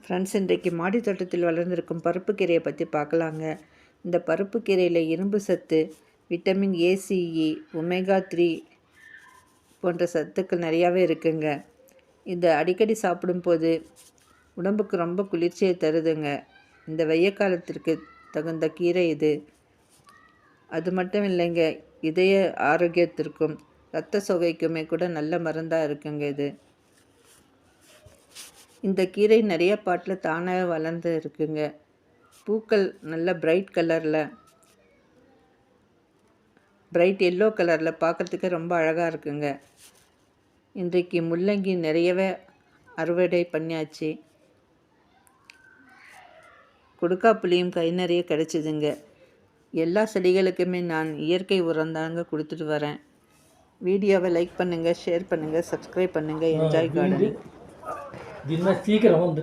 Friends, இன்றைக்கு மாடி தோட்டத்தில் வளர்ந்திருக்கும் பருப்பு கீரையை பற்றி பார்க்கலாங்க. இந்த பருப்பு கீரையில் இரும்பு சத்து, விட்டமின் ஏசிஇ, ஒமேகா 3 போன்ற சத்துக்கள் நிறையாவே இருக்குங்க. இதை அடிக்கடி சாப்பிடும்போது உடம்புக்கு ரொம்ப குளிர்ச்சியை தருதுங்க. இந்த வெய்ய காலத்திற்கு தகுந்த கீரை இது. அது மட்டும் இல்லைங்க, இதய ஆரோக்கியத்திற்கும் இரத்த சோகைக்குமே கூட நல்ல மருந்தாக இருக்குங்க இது. இந்த கீரை நிறைய பாட்டில் தானாக வளர்ந்து இருக்குங்க. பூக்கள் நல்ல பிரைட் எல்லோ கலரில் பார்க்குறதுக்கு ரொம்ப அழகாக இருக்குங்க. இன்றைக்கு முள்ளங்கி நிறையவே அறுவடை பண்ணியாச்சு. கொடுக்காப்புளியும் கை நிறைய கிடச்சிதுங்க. எல்லா செடிகளுக்குமே நான் இயற்கை உரம் தாங்க கொடுத்துட்டு வரேன். வீடியோவை லைக் பண்ணுங்கள், ஷேர் பண்ணுங்கள், சப்ஸ்கிரைப் பண்ணுங்கள். Enjoy gardening. சீக்கிரம் வந்து